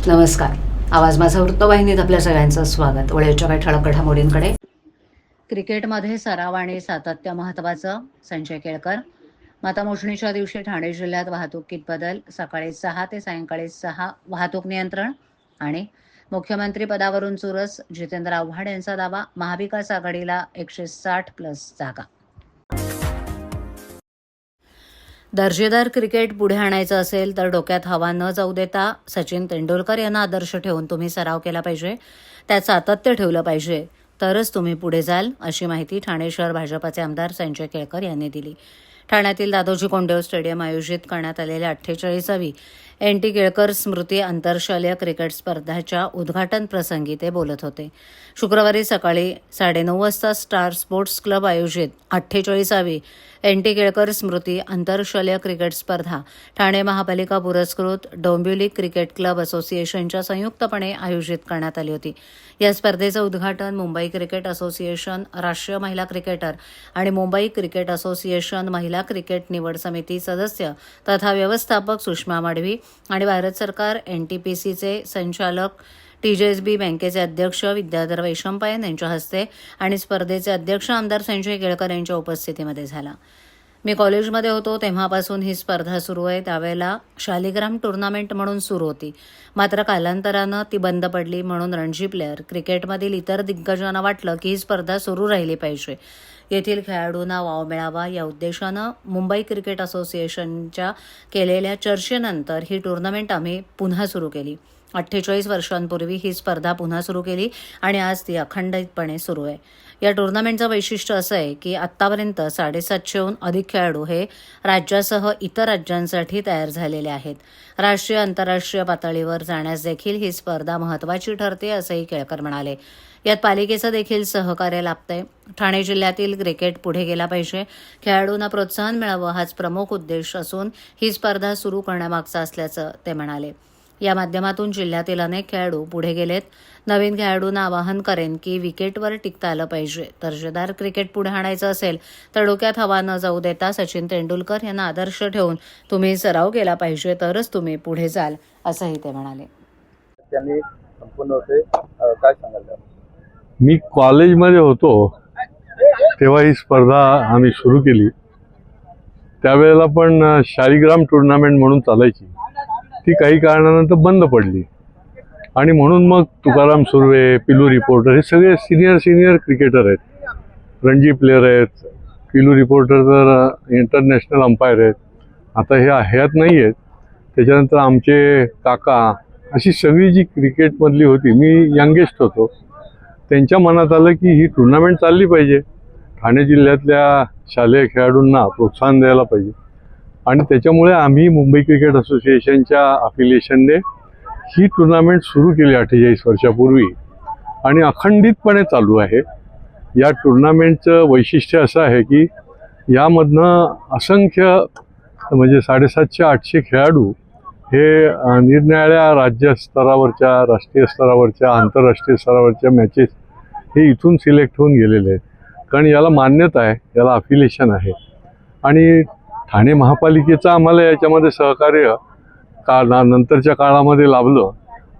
नमस्कार. आवाज माझा वृत्तवाहिनीत आपल्या सगळ्यांचं स्वागत. वेळेच्या काही ठळक घडामोडींकडे. क्रिकेटमध्ये सराव आणि सातत्य महत्त्वाचं. संजय केळकर. मतमोजणीच्या दिवशी ठाणे जिल्ह्यात वाहतुकीत बदल. सकाळी 6 ते सायंकाळी 6 वाहतूक नियंत्रण. आणि मुख्यमंत्री पदावरून चुरस. जितेंद्र आव्हाड यांचा दावा. महाविकास आघाडीला 160+ जागा. दर्जेदार क्रिकेट पुढे आणायचं असेल तर डोक्यात हवा न जाऊ देता सचिन तेंडुलकर यांना आदर्श ठेवून तुम्ही सराव केला पाहिजे. त्यात सातत्य ठेवलं पाहिजे, तरच तुम्ही पुढे जाल, अशी माहिती ठाणे शहर भाजपाचे आमदार संजय केळकर यांनी दिली. ठाण्यातील दादोजी कोंडदेव स्टेडियम आयोजित करण्यात आलेल्या 48वी NT केळकर स्मृती आंतरशालेय क्रिकेट स्पर्धाच्या उद्घाटन प्रसंगी ते बोलत होते. शुक्रवारी सकाळी 9:30 वाजता स्टार स्पोर्ट्स क्लब आयोजित 48वी NT केळकर स्मृती आंतरशालेय क्रिकेट स्पर्धा ठाणे महापालिका पुरस्कृत डोंबिवली क्रिकेट क्लब असोसिएशनच्या संयुक्तपणे आयोजित करण्यात आली होती. या स्पर्धेचं उद्घाटन मुंबई क्रिकेट असोसिएशन, राष्ट्रीय महिला क्रिकेटर आणि मुंबई क्रिकेट असोसिएशन महिला क्रिकेट निवड समिती सदस्य तथा व्यवस्थापक सुषमा माडवी आणि भारत सरकार NTPCचे संचालक, TJSB बँकेचे अध्यक्ष विद्याधर वैशंपायन यांच्या हस्ते आणि स्पर्धेचे अध्यक्ष आमदार संजय केळकर यांच्या उपस्थितीमध्ये झाला. मी कॉलेजमध्ये होतो तेव्हापासून ही स्पर्धा सुरू आहे. त्यावेळेला शालिग्राम टुर्नामेंट म्हणून सुरू होती, मात्र कालांतरानं ती बंद पडली. म्हणून रणजी प्लेयर क्रिकेटमधील इतर दिग्गजांना वाटलं की ही स्पर्धा सुरू राहिली पाहिजे. येथील खेळाडूंना वाव मिळावा या उद्देशानं मुंबई क्रिकेट असोसिएशनच्या केलेल्या चर्चेनंतर ही टुर्नामेंट आम्ही पुन्हा सुरू केली. 48 वर्षांपूर्वी ही स्पर्धा पुन्हा सुरू केली आणि आज ती अखंडितपणे सुरू आहे. या टुर्नामेंटचं वैशिष्ट्य असं आहे की आत्तापर्यंत 750हून अधिक खेळाडू हे राज्यासह इतर राज्यांसाठी तयार झालेले आहेत. राष्ट्रीय आंतरराष्ट्रीय पातळीवर जाण्यास देखील ही स्पर्धा महत्त्वाची ठरते, असंही केळकर म्हणाले. यात पालिकेचं देखील सहकार्य लाभतंय. ठाणे जिल्ह्यातील क्रिकेट पुढे गेला पाहिजे, खेळाडूंना प्रोत्साहन मिळावं हाच प्रमुख उद्देश असून ही स्पर्धा सुरू करण्यामागचा असल्याचं ते म्हणाले. या माध्यमातून जिल्ह्यातील अनेक खेळाडू पुढे गेलेत. नवीन खेळाडूंना आवाहन करेन की विकेटवर टिकता आलं पाहिजे. दर्जेदार क्रिकेट पुढे आणायचं असेल तर डोक्यात हवा न जाऊ देता सचिन तेंडुलकर यांना आदर्श ठेवून तुम्ही सराव केला पाहिजे, तरच तुम्ही पुढे जाल, असंही ते म्हणाले. त्यांनी संपूर्ण होते. काय सांगाल? मी कॉलेजमध्ये होतो तेव्हा ही स्पर्धा आम्ही सुरू केली. त्यावेळेला पण शालिग्राम टुर्नामेंट म्हणून चालायची, ती काही कारणानंतर बंद पडली आणि म्हणून मग तुकाराम सुर्वे, पिलू रिपोर्टर हे सगळे सिनियर क्रिकेटर आहेत, रणजी प्लेयर आहेत. पिलू रिपोर्टर तर इंटरनॅशनल अंपायर आहेत, आता हे हयात नाही आहेत. त्याच्यानंतर आमचे काका, अशी सगळी जी क्रिकेटमधली होती, मी यंगेस्ट होतो, त्यांच्या मनात आलं की ही टुर्नामेंट चालली पाहिजे, ठाणे जिल्ह्यातल्या शालेय खेळाडूंना प्रोत्साहन द्यायला पाहिजे. आणि त्याच्यामुळे आम्ही मुंबई क्रिकेट असोसिएशनच्या अफिलिएशनने ही टुर्नामेंट सुरू केली 48 वर्षापूर्वी आणि अखंडितपणे चालू आहे. या टुर्नामेंटचं वैशिष्ट्य असं आहे की यामधनं असंख्य म्हणजे 750-800 खेळाडू हे निरनिराळ्या राज्य स्तरावरच्या, राष्ट्रीय स्तरावरच्या, आंतरराष्ट्रीय स्तरावरच्या मॅचेस हे इथून सिलेक्ट होऊन गेलेले आहेत. कारण याला मान्यता आहे, याला अफिलिएशन आहे. आणि ठाणे महापालिकेचं आम्हाला याच्यामध्ये सहकार्य नंतरच्या काळामध्ये लाभलं.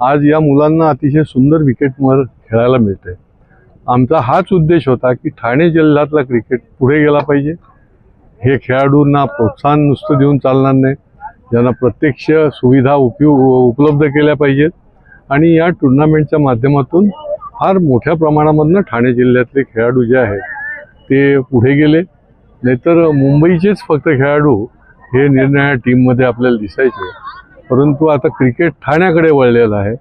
आज या मुलांना अतिशय सुंदर विकेटवर खेळायला मिळते. आमचा हाच उद्देश होता की ठाणे जिल्ह्यातला क्रिकेट पुढे गेला पाहिजे. हे खेळाडूंना प्रोत्साहन नुसतं देऊन चालणार नाही, ज्यांना प्रत्यक्ष सुविधा उपलब्ध केल्या पाहिजेत. आणि या टुर्नामेंटच्या माध्यमातून फार मोठ्या प्रमाणामधनं ठाणे जिल्ह्यातले खेळाडू जे आहेत ते पुढे गेले. नाहीतर मुंबईचेच फक्त खेळाडू हे निरनिराळ्या टीममध्ये आपल्याला दिसायचे, परंतु आता क्रिकेट ठाण्याकडे वळलेलं आहे.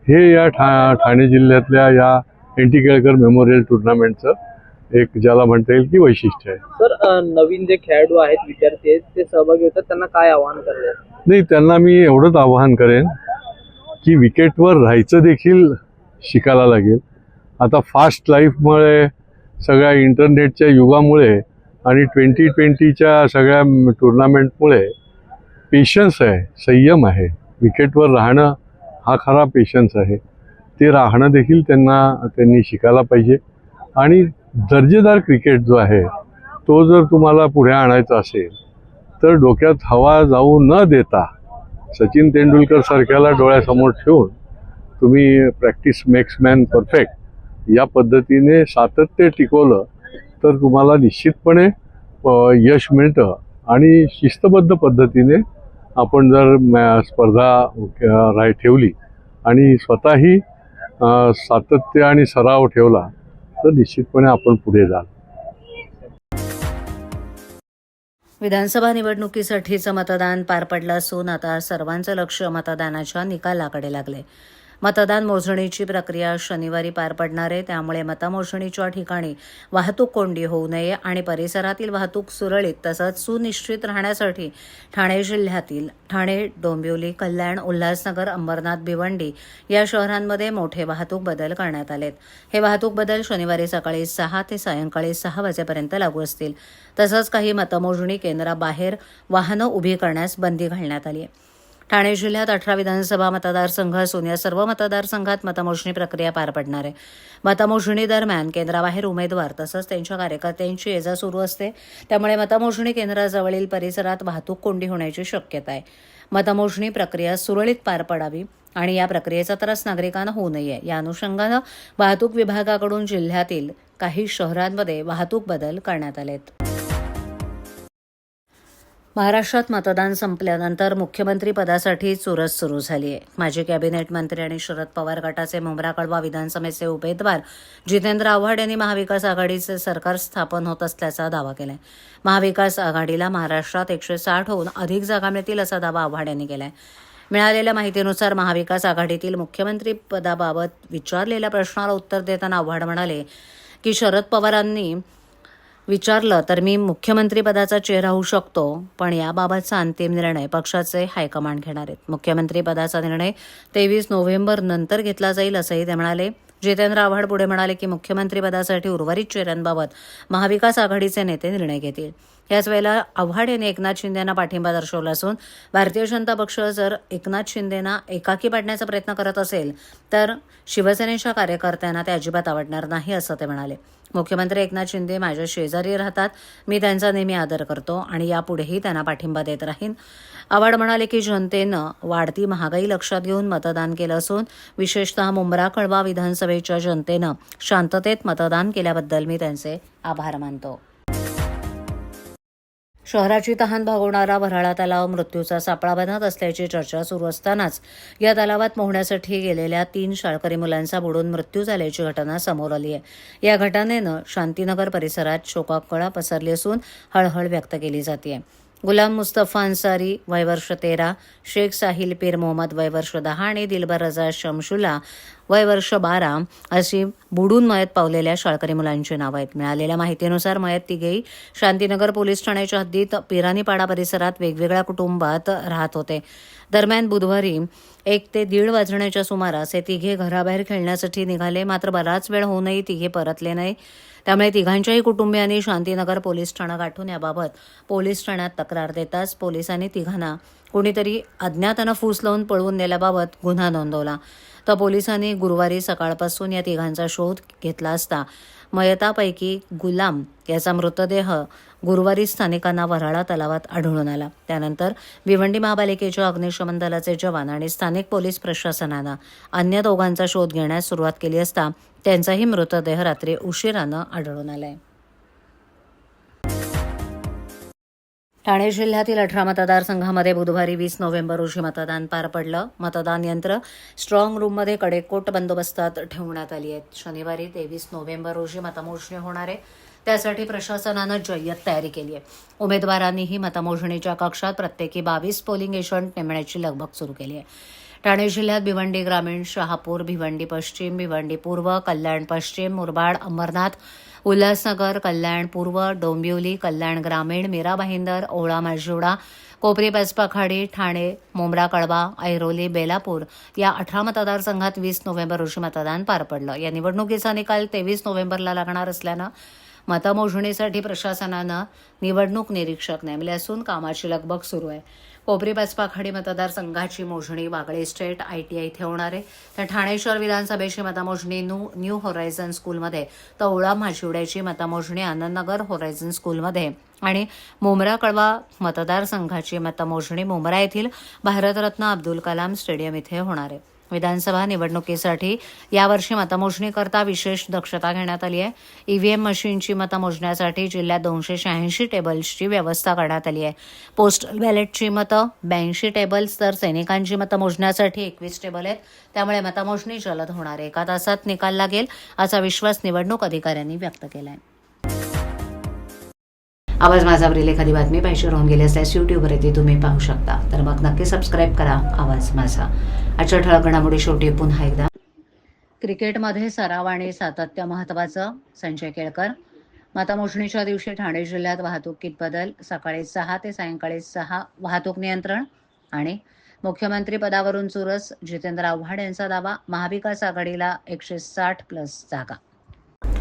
हे या ठाणे जिल्ह्यातल्या या NT केळकर मेमोरियल टुर्नामेंटचं एक ज्याला म्हणता येईल की वैशिष्ट्य आहे. सर, नवीन जे खेळाडू आहेत, विद्यार्थी आहेत, ते सहभागी होतात, त्यांना काय आवाहन करणार? नाही, त्यांना मी एवढंच आवाहन करेन की विकेटवर राहायचं देखील शिकायला लागेल. आता फास्ट लाईफमुळे, सगळ्या इंटरनेटच्या युगामुळे आणि 2020च्या सगळ्या टुर्नामेंटमुळे पेशन्स आहे, संयम आहे. विकेटवर राहणं हा खरा पेशन्स आहे. ते राहणं देखील त्यांनी शिकायला पाहिजे. आणि दर्जेदार क्रिकेट जो आहे तो जर तुम्हाला पुढे आणायचा असेल तर डोक्यात हवा जाऊ न देता सचिन तेंडुलकर सारख्याला डोळ्यासमोर ठेवून तुम्ही प्रॅक्टिस मेक्स मॅन परफेक्ट या पद्धतीने सातत्य टिकवलं तर तुम्हाला निश्चितपणे यश मिळतं. आणि शिस्तबद्ध पद्धतीने आपण जर स्पर्धा ठेवली आणि स्वतःही सातत्य आणि सराव ठेवला तर निश्चितपणे आपण पुढे जाल. विधानसभा निवडणुकीसाठीचं मतदान पार पडलं असून आता सर्वांचं लक्ष मतदानाच्या निकालाकडे लागले. मतदान मोजणीची प्रक्रिया शनिवारी पार पडणार आहे, त्यामुळे मतमोजणीच्या ठिकाणी वाहतूक कोंडी होऊ नये आणि परिसरातील वाहतूक सुरळीत तसंच सुनिश्चित राहण्यासाठी ठाणे जिल्ह्यातील ठाणे, डोंबिवली, कल्याण, उल्हासनगर, अंबरनाथ, भिवंडी या शहरांमध्ये मोठे वाहतूक बदल करण्यात आलेत. हे वाहतूक बदल शनिवारी सकाळी 6 ते सायंकाळी 6 वाजेपर्यंत लागू असतील. तसंच काही मतमोजणी केंद्राबाहेर वाहनं उभी करण्यास बंदी घालण्यात आली आहे. ठाणे जिल्ह्यात 18 विधानसभा मतदारसंघ असून या सर्व मतदारसंघात मतमोजणी प्रक्रिया पार पडणार आहे. मतमोजणी दरम्यान केंद्राबाहेर उमेदवार तसंच त्यांच्या कार्यकर्त्यांची ये-जा सुरू असते, त्यामुळे मतमोजणी केंद्राजवळील परिसरात वाहतूक कोंडी होण्याची शक्यता आहे. मतमोजणी प्रक्रिया सुरळीत पार पडावी आणि या प्रक्रियेचा त्रास नागरिकांना होऊ नये या अनुषंगानं वाहतूक विभागाकडून जिल्ह्यातील काही शहरांमध्ये वाहतूक बदल करण्यात आलेत. महाराष्ट्रात मतदान संपल्यानंतर मुख्यमंत्री पदासाठी चुरस सुरू झाली आहे. माजी कॅबिनेट मंत्री आणि शरद पवार गटाचे मुंब्रा कळवा विधानसभेचे उमेदवार जितेंद्र आव्हाड यांनी महाविकास आघाडीचे सरकार स्थापन होत असल्याचा दावा केलाय. महाविकास आघाडीला महाराष्ट्रात 160हून अधिक जागा मिळतील असा दावा आव्हाड यांनी केलाय. मिळालेल्या माहितीनुसार महाविकास आघाडीतील मुख्यमंत्री पदाबाबत विचारलेल्या प्रश्नाला उत्तर देताना आव्हाड म्हणाले की शरद पवारांनी विचारलं तर मी मुख्यमंत्रीपदाचा चेहरा होऊ शकतो, पण याबाबतचा अंतिम निर्णय पक्षाचे हायकमांड घेणार आहेत. मुख्यमंत्रीपदाचा निर्णय 23 नोव्हेंबर नंतर घेतला जाईल असंही ते म्हणाले. जितेंद्र आव्हाड पुढे म्हणाले की मुख्यमंत्रीपदासाठी उर्वरित चेहऱ्यांबाबत महाविकास आघाडीचे नेते निर्णय घेतील. याच वेळेला आव्हाड यांनी एकनाथ शिंदेंना पाठिंबा दर्शवला असून भारतीय जनता पक्ष जर एकनाथ शिंदेंना एकाकी पाडण्याचा प्रयत्न करत असेल तर शिवसेनेच्या कार्यकर्त्यांना ते अजिबात आवडणार नाही असं ते म्हणाले. मुख्यमंत्री एकनाथ शिंदे माझ्या शेजारी राहतात, मी त्यांचा नेहमी आदर करतो आणि यापुढेही त्यांना पाठिंबा देत राहीन. आव्हाड म्हणाले की जनतेनं वाढती महागाई लक्षात घेऊन मतदान केलं असून विशेषतः मुंब्रा कळवा विधानसभेच्या जनतेनं शांततेत मतदान केल्याबद्दल मी त्यांचे आभार मानतो. शहराची तहान भागवणारा वऱ्हाळा तलाव मृत्यूचा सापळा बनत असल्याची चर्चा सुरू असतानाच या तलावात पोहण्यासाठी गेलेल्या 3 शाळकरी मुलांचा बुडून मृत्यू झाल्याची घटना समोर आली आहे. या घटनेनं शांतीनगर परिसरात शोककळा पसरली असून हळहळ व्यक्त केली जाते. गुलाम मुस्तफा अन्सारी वय वर्ष 13, शेख साहिल पीर मोहम्मद वय वर्ष 10 आणि दिलबर रजा शमशुल्ला वय वर्ष 12 अशी बुडून मयत पावलेल्या शाळकरी मुलांची नावं आहेत. मिळालेल्या माहितीनुसार मयत तिघेही शांतीनगर पोलीस ठाण्याच्या हद्दीत पिरानीपाडा परिसरात वेगवेगळ्या कुटुंबात राहत होते. दरम्यान बुधवारी 1 ते 1:30 वाजण्याच्या सुमारास हे तिघे घराबाहेर खेळण्यासाठी निघाले, मात्र बराच वेळ होऊनही तिघे परतले नाही. त्यामुळे तिघांच्याही कुटुंबियांनी शांतीनगर पोलीस ठाणं गाठून याबाबत पोलीस ठाण्यात तक्रार देताच पोलिसांनी तिघांना कोणीतरी अज्ञातानं फूस लावून पळवून नेल्याबाबत गुन्हा नोंदवला. तर पोलिसांनी गुरुवारी सकाळपासून या तिघांचा शोध घेतला असता मयतापैकी गुलाम याचा मृतदेह गुरुवारी स्थानिकांना वऱ्हाळा तलावात आढळून आला. त्यानंतर भिवंडी महापालिकेच्या अग्निशमन दलाचे जवान आणि स्थानिक पोलीस प्रशासनानं अन्य दोघांचा शोध घेण्यास सुरुवात केली असता त्यांचाही मृतदेह रात्री उशिरानं आढळून आलाय. ठाणे जिल्ह्यातील 18 मतदारसंघामध्ये बुधवारी 20 नोव्हेंबर रोजी मतदान पार पडलं. मतदान यंत्र स्ट्रॉंग रूममध्ये कडेकोट बंदोबस्तात ठेवण्यात आली आहेत. शनिवारी 23 नोव्हेंबर रोजी मतमोजणी होणार आहे, त्यासाठी प्रशासनानं जय्यत तयारी केली आहे. उमेदवारांनीही मतमोजणीच्या कक्षात प्रत्येकी 22 पोलिंग एजंट नेमण्याची लगबग सुरू केली आहे. ठाणे जिल्ह्यात भिवंडी ग्रामीण, शहापूर, भिवंडी पश्चिम, भिवंडी पूर्व, कल्याण पश्चिम, मुरबाड, अंबरनाथ, उल्हासनगर, कल्याण पूर्व, डोंबिवली, कल्याण ग्रामीण, मीरा भाईंदर, ओळा माजिवडा, कोपरी बसपाखाडी, ठाणे, मुंब्रा कळवा, ऐरोली, बेलापूर या 18 मतदारसंघात 20 नोव्हेंबर रोजी मतदान पार पडलं. या निवडणुकीचा निकाल 23 नोव्हेंबरला लागणार असल्यानं मतमोजणीसाठी प्रशासनानं निवडणूक निरीक्षक नेमले असून कामाची लगबग सुरू आहे. कोपरी बसपाखाडी मतदारसंघाची मोजणी वागळे इस्टेट ITI इथे होणार आहे. तर ठाणे शहर विधानसभेची मतमोजणी न्यू होरायझन स्कूलमध्ये, तर ओळा माजिवड्याची मतमोजणी आनंदनगर होरायझन स्कूलमध्ये आणि मुंब्रा कळवा मतदारसंघाची मतमोजणी मुंब्रा येथील भारतरत्न अब्दुल कलाम स्टेडियम इथे होणार आहे. विधानसभा निवडणुकीसाठी यावर्षी मतमोजणीकरता विशेष दक्षता घेण्यात आली आहे. ईव्हीएम मशीनची मतमोजण्यासाठी जिल्ह्यात 286 टेबल्सची व्यवस्था करण्यात आली आहे. पोस्टल बॅलेटची मतं 82 टेबल्स, तर सैनिकांची मतं मोजण्यासाठी 21 टेबल आहेत. त्यामुळे मतमोजणी जलद होणार आहे. 1 तासात निकाल लागेल असा विश्वास निवडणूक अधिकाऱ्यांनी व्यक्त केला आहे. आवाज माझावरील एखादी बातमी पाहिजे राहून गेली असल्यास यूट्यूबवरती तुम्ही पाहू शकता. तर मग नक्की सबस्क्राईब करा आवाज माझा. आजच्या ठळक घडामोडी शेवटी पुन्हा एकदा. क्रिकेटमध्ये सराव आणि सातत्य महत्त्वाचं. संजय केळकर. मतमोजणीच्या दिवशी ठाणे जिल्ह्यात वाहतुकीत बदल. सकाळी 6 ते सायंकाळी 6 वाहतूक नियंत्रण. आणि मुख्यमंत्री पदावरून चुरस. जितेंद्र आव्हाड यांचा दावा. महाविकास आघाडीला 160+ जागा.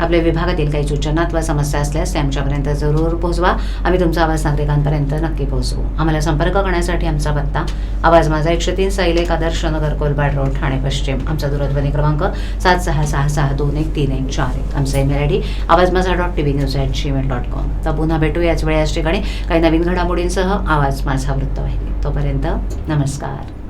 आपल्या विभागातील काही सूचना अथवा समस्या असल्यास त्या आमच्यापर्यंत जरूर पोहोचवा. आम्ही तुमचा आवाज नागरिकांपर्यंत नक्की पोहोचवू. आम्हाला संपर्क करण्यासाठी आमचा पत्ता आवाज माझा 103 साईल 1 आदर्श नगर कोलबाड रोड ठाणे पश्चिम. आमचा दूरध्वनी क्रमांक 7666213141. आमचा ईमेल ID awazmaza.tvnews@gmail.com. तर पुन्हा भेटू याच वेळी याच ठिकाणी काही नवीन घडामोडींसह आवाज माझा वृत्तवाहिनी. तोपर्यंत नमस्कार.